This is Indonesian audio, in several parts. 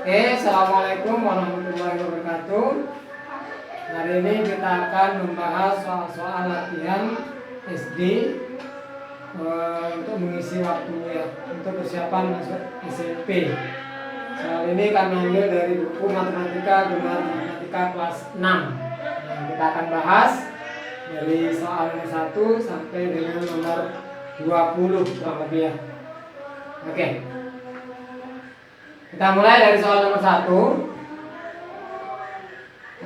Assalamualaikum warahmatullahi wabarakatuh. Hari ini kita akan membahas soal-soal latihan SD untuk mengisi waktu ya, untuk persiapan masuk SMP. Soal ini kami ambil dari buku Matematika Gemar Matematika kelas 6. Kita akan bahas dari soal nomor 1 sampai dengan nomor 20 kurang lebih ya. Oke. Kita mulai dari soal nomor 1.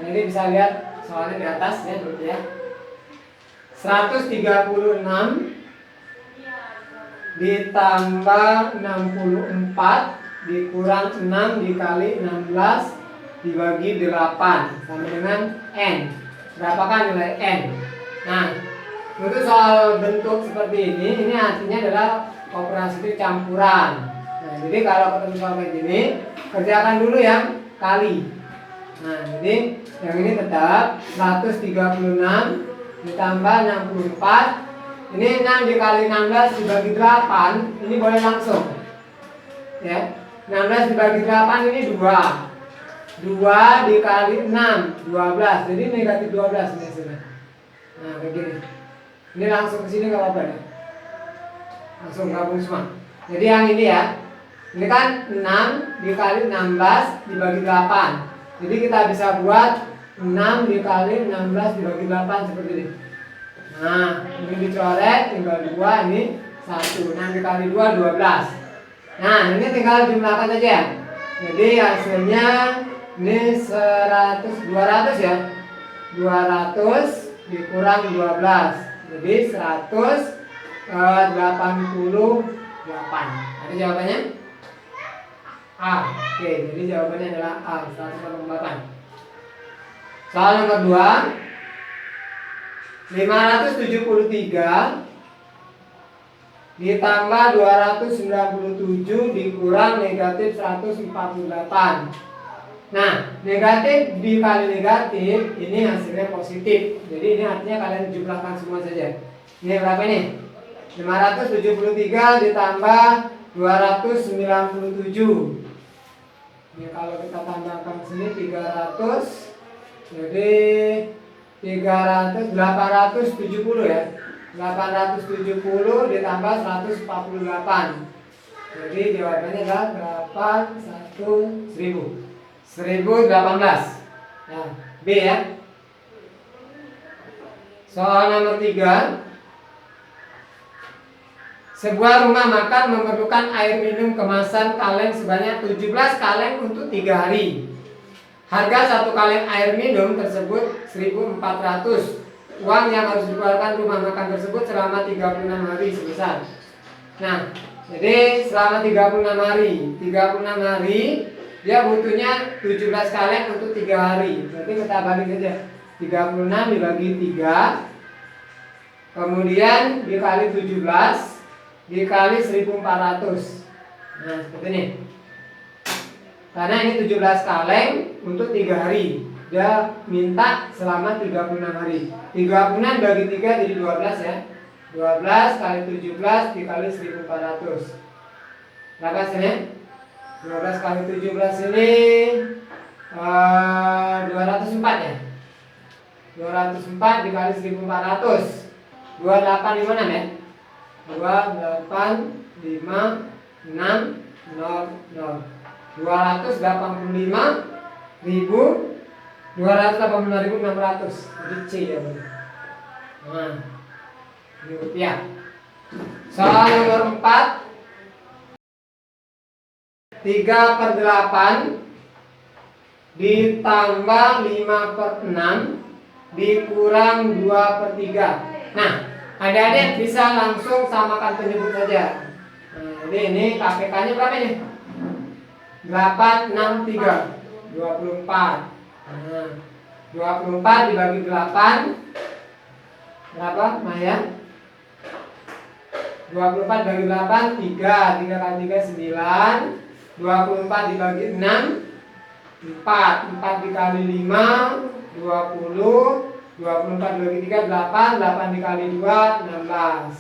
Ini bisa lihat soalnya di atas ya, dulu ya. 136 ditambah 64 dikurang 6 dikali 16 dibagi 8 sama dengan N. Berapakah nilai N? Nah, untuk soal bentuk seperti ini artinya adalah operasi itu campuran. Nah, jadi kalau ketemu soal kayak gini, kerjakan dulu yang kali. Nah, jadi yang ini tetap 136 ditambah 64. Ini 6 dikali 16 dibagi 8, ini boleh langsung. Ya. 16 dibagi 8 ini 2. 2 dikali 6, 12. Jadi negatif 12 ini sudah. Nah, begini. Ini langsung ke sini enggak apa-apa ya. Langsung gabung semua. Jadi yang ini ya. Ini kan 6 dikali 16 dibagi 8. Jadi kita bisa buat 6 dikali 16 dibagi 8 seperti ini. Nah, ini dicoret tinggal 2, ini 1. 6 dikali 2, 12. Nah, ini tinggal jumlahkan aja. Jadi hasilnya ini 200 ya. 200 dikurang 12. Jadi 188. Ada jawabannya? A. Oke, jadi jawabannya adalah A, 188. Soal nomor 2. 573 ditambah 297 dikurang negatif 148. Nah, negatif dikali negatif ini hasilnya positif. Jadi ini artinya kalian jumlahkan semua saja. Ini berapa ini? 573 ditambah 297. Ini kalau kita tambahkan sini 300, jadi 870 ya. 870 ditambah 148. Jadi jawabannya adalah 1018. Nah, B ya. Soal nomor 3. Sebuah rumah makan memerlukan air minum kemasan kaleng sebanyak 17 kaleng untuk 3 hari. Harga satu kaleng air minum tersebut 1.400. Uang yang harus dikeluarkan rumah makan tersebut selama 36 hari sebesar. Nah, jadi selama 36 hari. 36 hari dia butuhnya 17 kaleng untuk 3 hari. Berarti kita balik saja. 36 dibagi 3. Kemudian dikali 17 dikali 1.400. Nah, seperti ini. Karena ini 17 kaleng untuk 3 hari. Dia minta selama 36 hari. 36 bagi 3 jadi 12 ya. 12 kali 17 dikali 1.400. Berapa hasilnya? 12 kali 17 ini 204 ya. 204 dikali 1.400. 2856 ya. 285.600. 285.600. Jadi C ya. Nah, ini rupiah. Soal nomor 4. 3/8 ditambah 5/6 dikurang 2/3. Nah, adik-adik bisa langsung samakan penyebut saja. Nah, jadi ini KPK-nya berapa ini? 863 24. Nah, 24 dibagi 8 berapa, Maya? 24 bagi 8 3. 3 kali 3 9. 24 dibagi 6 4. 4 dikali 5 20. 24 dibagi 3 8. 8 dikali 2 16.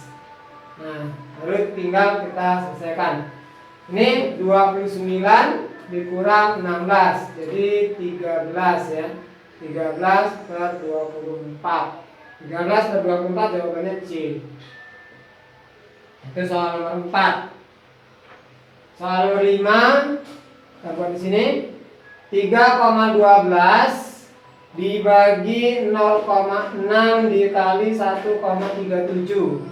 Nah, lalu tinggal kita selesaikan. Ini 29 dikurang 16. Jadi 13 ya. 13 per 24. 13 per 24 jawabannya C. Itu soal nomor 4. Soal nomor 5, kita buat di sini. 3,12 dibagi 0,6 dikali 1,37.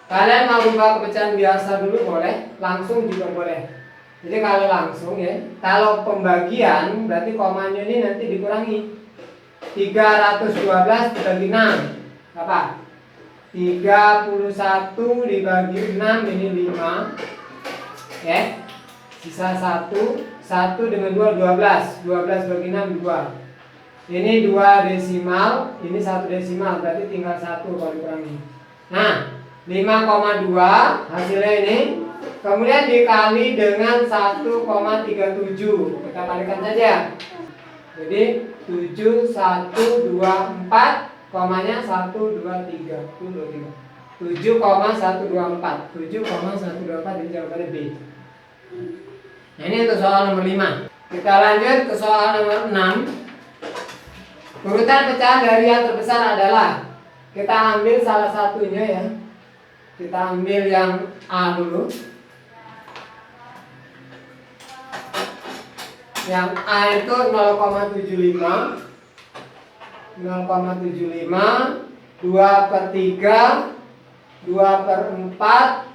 Kalian mau ubah kepecahan biasa dulu boleh, langsung juga boleh. Jadi kalau langsung ya, kalau pembagian berarti komanya ini nanti dikurangi. 312 dibagi 6 apa? 31 dibagi 6 ini 5 ya. Sisa 1 dengan 2 12 bagi 6 2. Ini 2 desimal, ini 1 desimal, berarti tinggal 1 kalau dikurangi. Nah, 5,2 hasilnya ini, kemudian dikali dengan 1,37. Kita kalikan saja. Jadi 7 1 2 4, komanya 1 2 3. 7,124. 7,124 di jawabannya B. Nah, ini untuk soal nomor 5. Kita lanjut ke soal nomor 6. Urutan pecahan dari yang terbesar adalah, kita ambil salah satunya ya. Kita ambil yang A dulu. Yang A itu 0,75. 0,75, 2 per 3, 2 per 4,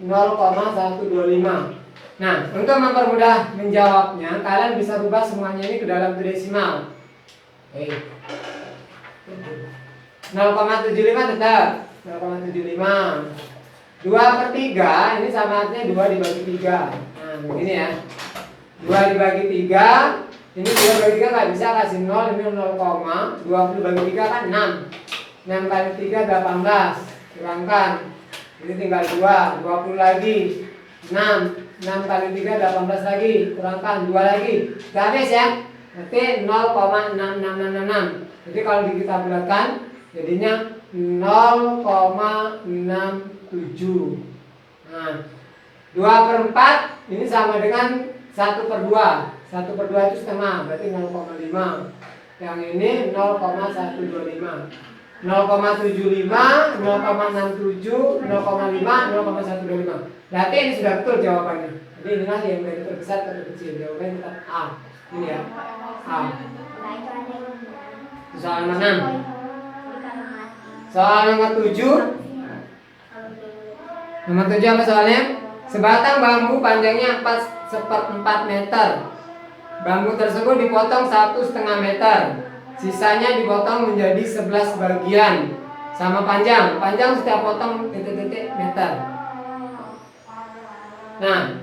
0,125. Nah, untuk mempermudah menjawabnya, kalian bisa rubah semuanya ini ke dalam desimal. 0,75 tetap 0,75. 2 per 3 ini sama artinya 2 dibagi 3. Nah, begini ya. 2 dibagi 3, ini 2 bagi 3 nggak bisa kasih 0, ini 0, 20 bagi 3 kan 6. 6 kali 3 18. Kurangkan. Ini tinggal 2, 20 lagi. 6 kali 3 18 lagi. Kurangkan 2 lagi. Sudah habis ya. Berarti 0,6666. Jadi kalau kita bulatkan jadinya 0,67. Nah, 2 per 4 ini sama dengan 1 per 2. 1 per 2 itu setengah, berarti 0,5. Yang ini 0,125. 0,75, 0,67, 0,5, 0,125. Berarti ini sudah betul jawabannya. Jadi inilah yang dari terbesar ke terkecil. Jawabannya tetap A. Ini ya. A. Soal nomor 6. Soal nomor 7. Nomor 7 apa soalnya? Sebatang bambu panjangnya 4/4 meter. Bambu tersebut dipotong 1,5 meter. Sisanya dipotong menjadi 11 bagian. Sama panjang. Panjang setiap potong titik-titik meter. Nah,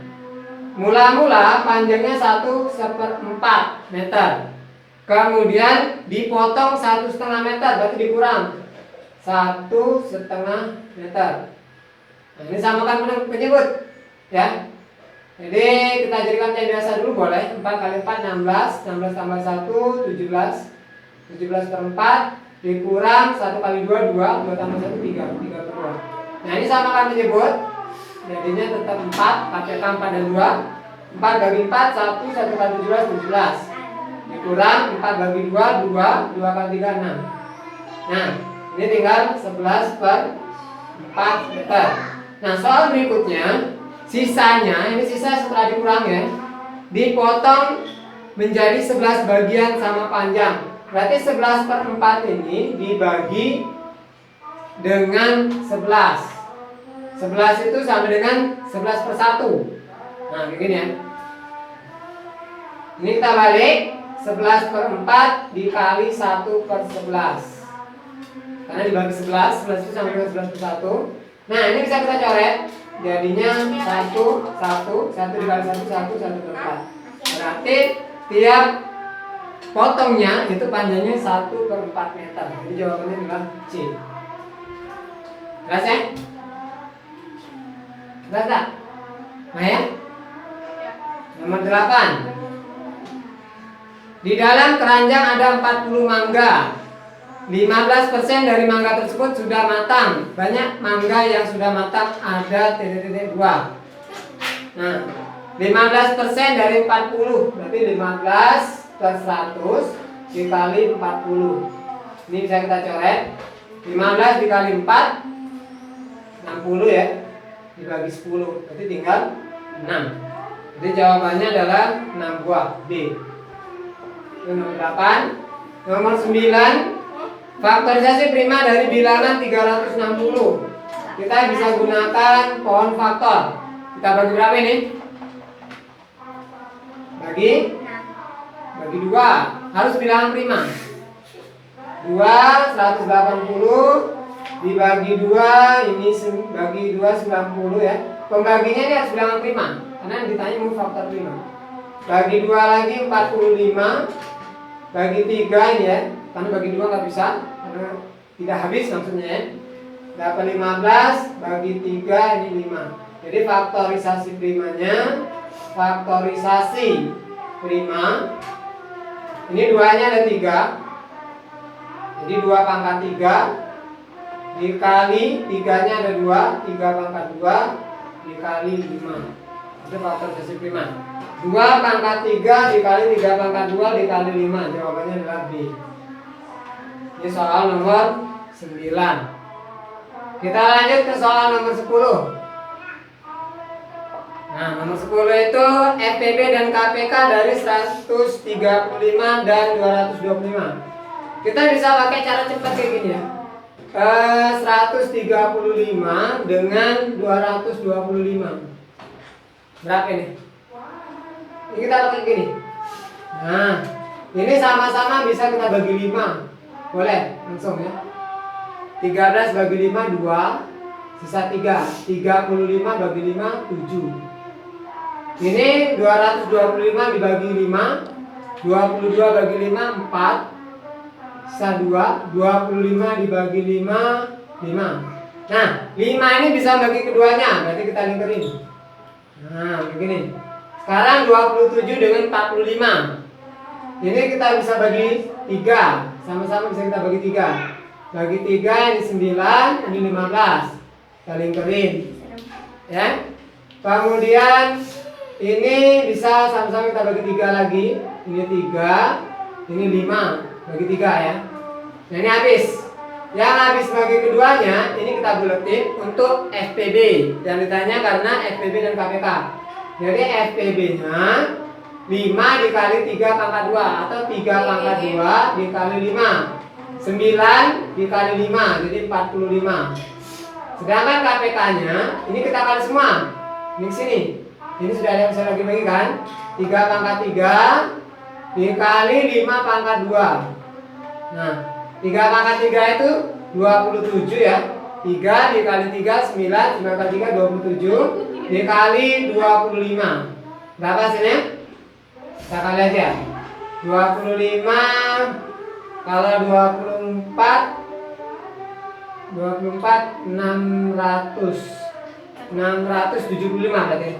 mula-mula panjangnya 1/4 meter. Kemudian dipotong 1,5 meter, berarti dikurang 1,5 meter. Nah, ini samakan penyebut ya. Jadi kita jadikan yang biasa dulu boleh. 4 kali 4 16, 16 tambah 1 17, 17 per 4 dikurang 1 kali 2 2, 2 tambah 1 3, 3 per 2. Nah, ini samakan penyebut. Jadinya tetap 4, pakai 4 dan 2. 4 bagi 4 1, 1 kali 17 17. Dikurang 4 bagi 2 2, 2 kali 3 6. Nah, ini tinggal 11 per 4 meter. Nah, soal berikutnya, sisanya, ini sisa setelah dikurang ya, dipotong menjadi 11 bagian sama panjang. Berarti 11 per 4 ini dibagi dengan 11. 11 itu sama dengan 11 per 1. Nah, begini ya. Ini kita balik, 11 per 4 dikali 1 per 11. Karena dibagi 11, 11 itu sama dengan 11 per 1. Nah, ini bisa kita coret. Jadinya 1 1 1 dikali 1 1 1 per 4. Berarti tiap potongnya itu panjangnya 1 per 4 meter. Jadi jawabannya adalah C. Jelas ya? Jelas tak? Nah ya? Nomor 8. Di dalam keranjang ada 40 mangga. 15% dari mangga tersebut sudah matang. Banyak mangga yang sudah matang ada titik-titik 2. Nah, 15% dari 40 berarti 15 per 100 dikali 40. Ini bisa kita coret. 15 dikali 4 60 ya, dibagi 10 berarti tinggal 6. Jadi jawabannya adalah 6 buah B. Itu nomor 8. Nomor 9, faktorisasi prima dari bilangan 360. Kita bisa gunakan pohon faktor. Kita bagi berapa ini? Bagi 2. Harus bilangan prima. 2 180 dibagi 2, ini bagi 2 90 ya. Pembaginya ini harus bilangan prima karena ditanya mau faktor prima. Bagi 2 lagi 45, bagi 3 ini ya, karena bagi 2 nggak bisa karena tidak habis maksudnya ya. Dapat 15 bagi 3 ini 5. Jadi faktorisasi primanya, faktorisasi prima ini 2-nya ada 3. Jadi 2 pangkat 3 dikali 3-nya ada 2, 3 pangkat 2 dikali 5. Itu faktorisasi prima. 2 pangkat 3 dikali 3 pangkat 2 dikali 5. Jawabannya adalah B. Ini soal nomor 9. Kita lanjut ke soal nomor 10. Nah, nomor 10 itu FPB dan KPK dari 135 dan 225. Kita bisa pakai cara cepat kayak gini ya. 135 dengan 225. Berapa ini? Ini kita pakai gini. Nah, ini sama-sama bisa kita bagi 5. Boleh, langsung ya. 13 bagi 5 2, sisa 3. 35 bagi 5 7. Ini 225 dibagi 5, 22 bagi 5 4, sisa 2, 25 dibagi 5 5. Nah, 5 ini bisa bagi keduanya, berarti kita lingkarin. Nah, begini. Sekarang 27 dengan 45. Ini kita bisa bagi 3, sama-sama bisa kita bagi 3. Bagi 3 ini 9, ini 15. Kita lingkarin. Ya. Kemudian ini bisa sama-sama kita bagi 3 lagi. Ini 3, ini 5. Bagi 3 ya. Nah, ini habis. Yang habis bagi keduanya, ini kita buletin untuk FPB. Yang ditanya karena FPB dan KPK. Jadi FPB-nya 5 dikali 3 pangkat 2 atau 3 pangkat 2 dikali 5. 9 dikali 5, jadi 45. Sedangkan KPK-nya, ini kita kali semua. Ini sini. Ini sudah ada yang bisa bagi-bagi kan? 3 pangkat 3 dikali 5 pangkat 2. Nah, 3 pangkat 3 itu 27 ya. 3 dikali 3 9, 9 kali 3 27 dikali 25. Berapa hasilnya? Kita kali aja. 25 kalau 24 675 berarti.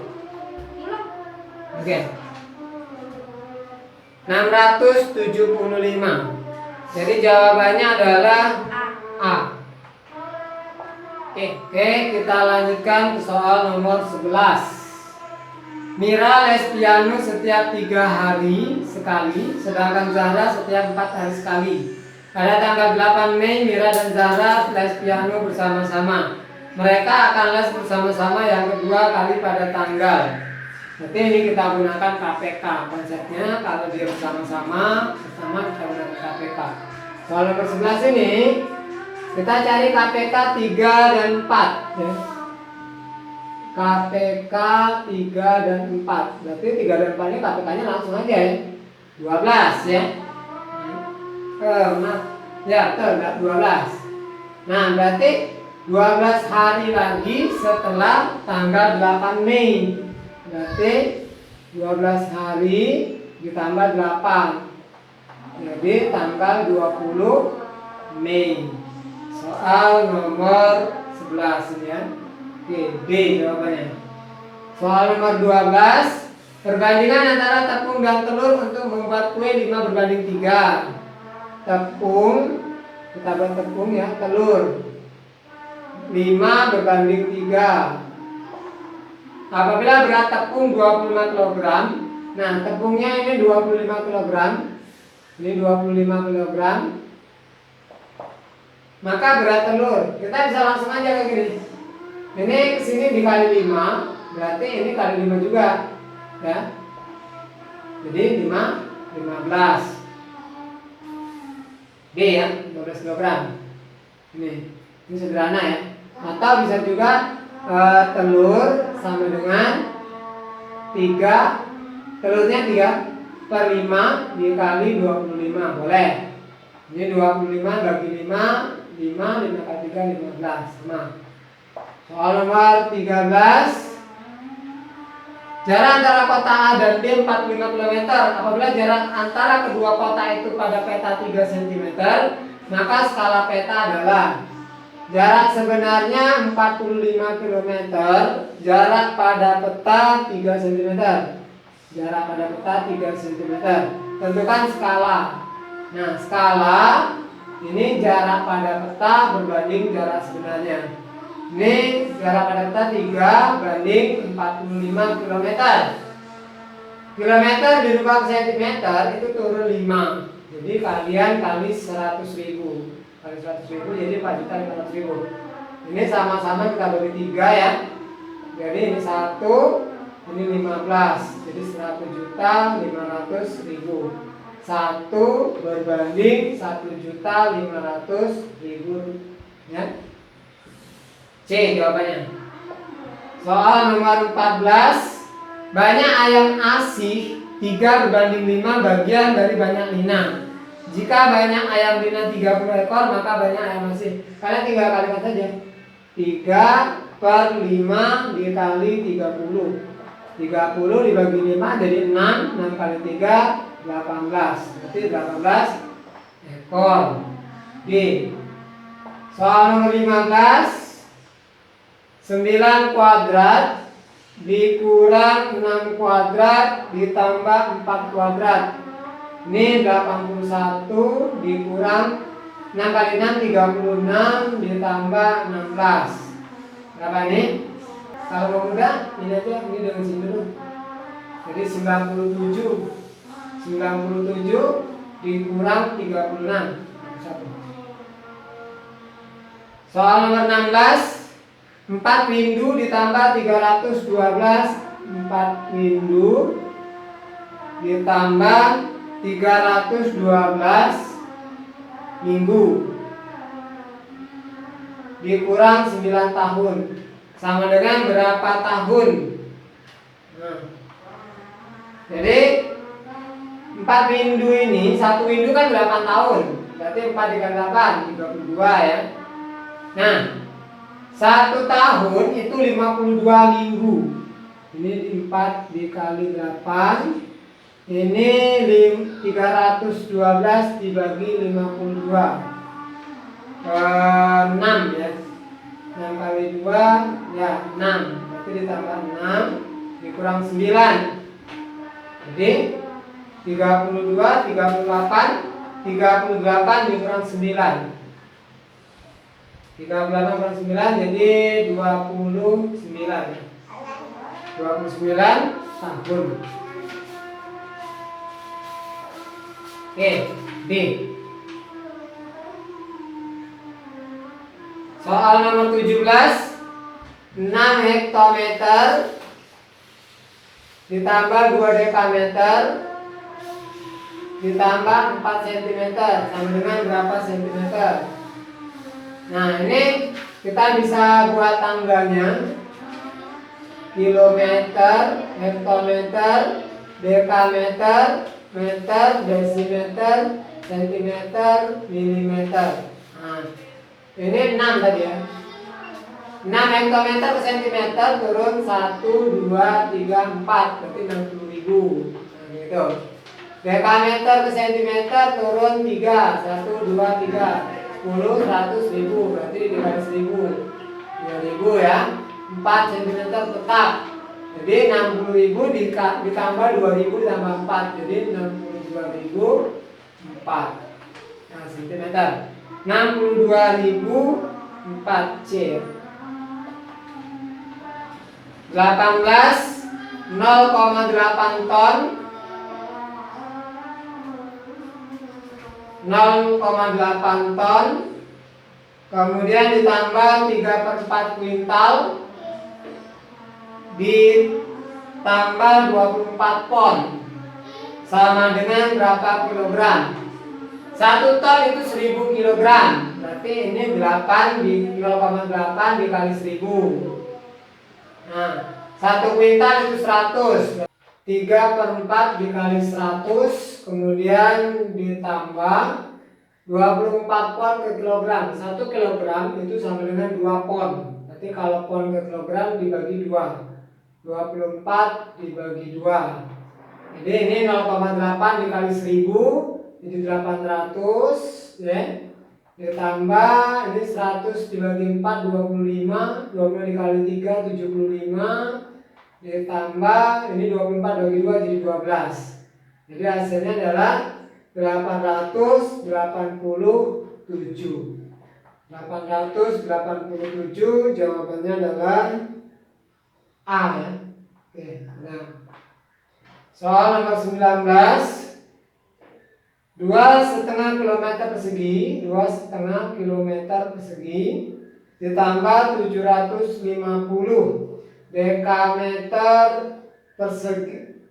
Oke. 675. Jadi jawabannya adalah A. Oke, kita lanjutkan ke soal nomor 11. Mira les piano setiap 3 hari sekali, sedangkan Zahra setiap 4 hari sekali. Pada tanggal 8 Mei, Mira dan Zahra les piano bersama-sama. Mereka akan les bersama-sama yang kedua kali pada tanggal. Berarti ini kita gunakan KPK. Konsepnya kalau dia bersama-sama kita gunakan KPK. Soal nomor 11 ini kita cari KPK 3 dan 4 ya. KPK 3 dan 4. Berarti 3 dan 4 ini KPK-nya langsung aja ya. 12 ya. Ya, betul, 12. Nah, berarti 12 hari lagi setelah tanggal 8 Mei. Berarti 12 hari ditambah 8. Jadi tanggal 20 Mei. Soal nomor 11 ini ya. Oke, D jawabannya. Soal nomor 12, perbandingan antara tepung dan telur untuk membuat kue 5 berbanding 3. Tepung, kita buat tepung ya, telur 5 berbanding 3. Apabila berat tepung 25 kg, nah tepungnya ini 25 kg, ini 25 kg, maka berat telur, kita bisa langsung aja kayak gini. Ini kesini dikali 5, berarti ini kali 5 juga, ya. Jadi 15 B ya, 15 kg. Ini sederhana ya. Atau bisa juga telur sama dengan 3, telurnya 3/5 dikali 25, boleh. Ini 25 bagi 5 kali 3 15. Nah, soal nomor 13. Jarak antara kota A dan B 45 km. Apabila jarak antara kedua kota itu pada peta 3 cm, maka skala peta adalah jarak sebenarnya 45 km, jarak pada peta 3 cm. Jarak pada peta 3 cm. Tentukan skala. Nah, skala ini jarak pada peta berbanding jarak sebenarnya. Ini jarak pada peta 3 banding 45 km. Kilometer dirubah ke cm itu turun 5. Jadi kalian kali 100.000. Kali 100.000 jadi 4.500.000. Ini sama-sama kita bagi 3 ya. Jadi ini 1, ini 15. Jadi 100.500.000. 1 berbanding 1.500.000 ya. C jawabannya. Soal nomor 14. Banyak ayam asih 3 berbanding 5 bagian dari banyak lina. Jika banyak ayam lina 30 ekor, maka banyak ayam asih. Kalian tinggal kalimat saja. 3/5 dikali 30. 30 dibagi 5 jadi 6. 6 kali 3 18. Berarti 18 ekor. D. Soal nomor 15. 9 kuadrat dikurang 6 kuadrat ditambah 4 kuadrat. Ini 81 dikurang 6 kali 6 36 ditambah 16. Berapa ini? Kalau mau mudah, ini aja, ini dengan sini dulu. Jadi 97 dikurang 36. Soal nomor 16. 4 windu ditambah 312. 4 windu ditambah 312 minggu dikurang 9 tahun sama dengan berapa tahun? Nah, jadi 4 windu ini, 1 windu kan 8 tahun. Berarti 4 dikali 8 32 ya. Nah, 1 tahun itu 52 minggu. Ini 4 dikali 8. Ini 312 dibagi 52. 6 ya. 6 kali 2 ya 6. Berarti ditambah 6 dikurang 9. Jadi 32 38 dikurang 9. 38 kurang 9 jadi 29. 29 tahun. Oke, D. Soal nomor 17. 6 hektometer ditambah 2 dekameter ditambah 4 cm sama dengan berapa sentimeter? Nah, ini kita bisa buat tanggalnya. Kilometer, hektometer, dekameter, meter, desimeter, sentimeter, milimeter. Nah, ini 6 tadi ya. 6 hektometer ke sentimeter turun 1, 2, 3, 4. Berarti 60.000. Nah, gitu. Dekameter ke sentimeter turun 3, 1, 2, 3. 10, 100.000. Berarti dikali 1000. 2.000 ya. 4 cm tetap. Jadi 60.000 ditambah 2.000 ditambah 4. Jadi 62.004. Nah, cm. 62.004 C. 0,8 ton, 0,8 ton, kemudian ditambah 3/4 kuintal, ditambah 24 pon, sama dengan berapa kilogram? 1 ton itu 1000 kilogram, berarti ini 8 di 0,8 dikali 1000. Nah, 1 kuintal itu 100, 3/4 dikali 100, kemudian ditambah 24 pon ke kilogram. 1 kilogram itu sama dengan 2 pon. Berarti kalau pon ke kilogram dibagi 2. 24 dibagi 2. Jadi ini 0,8 dikali 1000 jadi 800 ya. Ditambah ini 100 dibagi 4 25, 20 dikali 3 75, ditambah ini 24 bagi 2 jadi 12. Jadi hasilnya adalah 887. 887 jawabannya adalah A ya. Oke, nah. Soal nomor 19. 2,5 kilometer persegi, 2,5 kilometer persegi ditambah 750 dekameter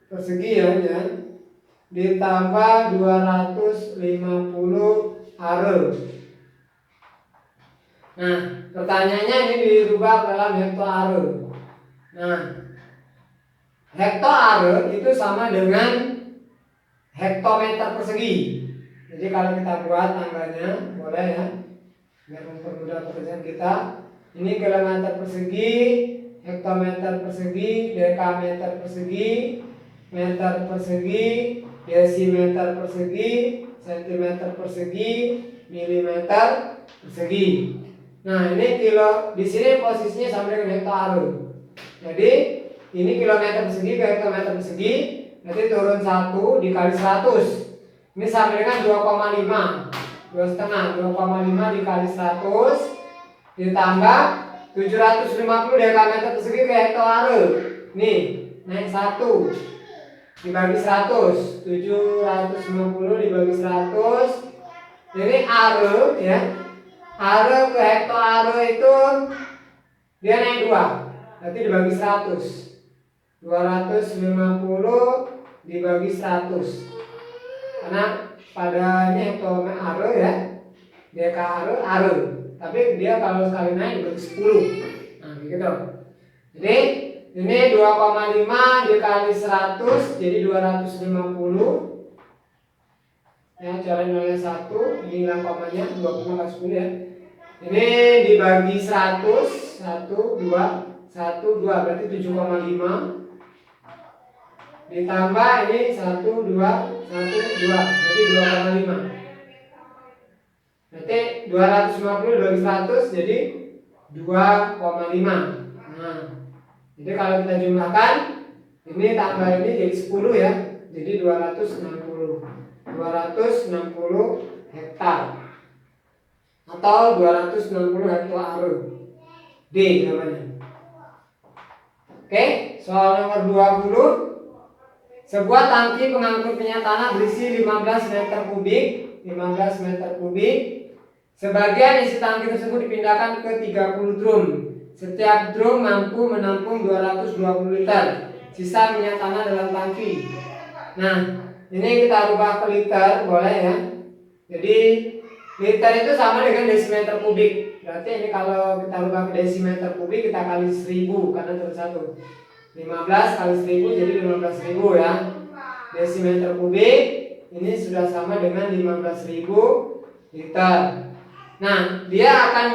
persegi ya, ditambah 250 are. Nah, pertanyaannya ini dirubah dalam hektare. Nah, hektare itu sama dengan hektometer persegi. Jadi kalau kita buat tanggalnya boleh ya, biar mempermudah pekerjaan kita. Ini kilometer persegi, hektometer persegi, dekameter persegi, meter persegi, desimeter persegi, sentimeter persegi, milimeter persegi. Nah, ini kilo, di sini posisinya sama dengan hektare. Jadi ini kilometer persegi ke hektometer persegi, berarti turun 1 dikali 100. Ini sama dengan 2,5. 2,5 dikali 100 ditambah 750 dekameter persegi ke hektare. Nih, naik 1 dibagi 100. 750 dibagi 100. Jadi are ya. Are ke hektare itu dia naik 2. Berarti dibagi 100. 250 dibagi 100. Karena pada ini hektare ya, dekare are. Tapi dia kalau sekali naik dibagi 10. Nah, gitu. Jadi ini 2,5 dikali 100 jadi 250. Ya, cara nolnya 1, ini hilang komanya, 20 kali 10 ya. Ini dibagi 100, 1 2 1 2 berarti 7,5. Ditambah ini 1 2 1 2 berarti 2,5. Berarti 250 dibagi 100 jadi 2,5. Nah, jadi kalau kita jumlahkan ini tambah ini jadi 10 ya. Jadi 260 hektar atau 260 hektare. D jawabannya. Oke, soal nomor 20. Sebuah tangki pengangkut minyak tanah berisi 15 meter kubik, 15 meter kubik. Sebagian isi tangki tersebut dipindahkan ke 30 drum. Setiap drum mampu menampung 220 liter sisa minyak tanah dalam tangki. Nah, ini kita rubah ke liter, boleh ya. Jadi liter itu sama dengan desimeter kubik. Berarti ini kalau kita rubah ke desimeter kubik kita kali 1000 karena turun 1. 15 kali 1000 jadi 15.000 ya. Desimeter kubik ini sudah sama dengan 15.000 liter. Nah, dia akan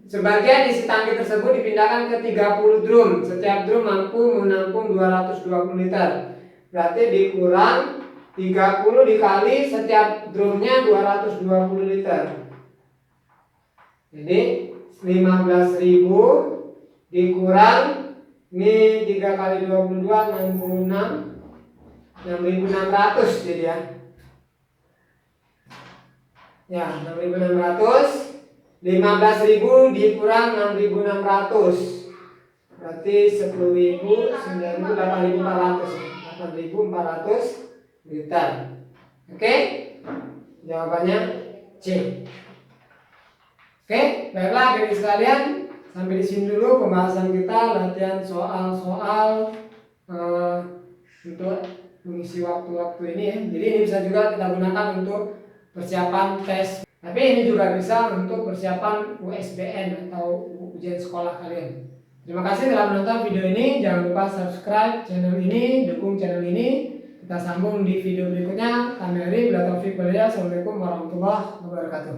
sebagian isi tangki tersebut dipindahkan ke 30 drum. Setiap drum mampu menampung 220 liter. Berarti dikurang 30 dikali setiap drumnya 220 liter. Jadi 15.000 dikurang ini 3 kali 22 66 6.600 jadi ya. Ya, 6.600. 15.000 dikurang 6.600. Berarti 10.000, 9.000, 8.400. 8.400 liter. Oke? Jawabannya C. Oke, baiklah adik sekalian, sampai di sini dulu pembahasan kita, latihan soal-soal untuk mengisi waktu-waktu ini ya. Jadi ini bisa juga kita gunakan untuk persiapan tes. Tapi ini juga bisa untuk persiapan USBN atau ujian sekolah kalian. Terima kasih telah menonton video ini. Jangan lupa subscribe channel ini, dukung channel ini. Kita sambung di video berikutnya. Kami Ari, bila taufik walhidayah. Assalamualaikum warahmatullahi wabarakatuh.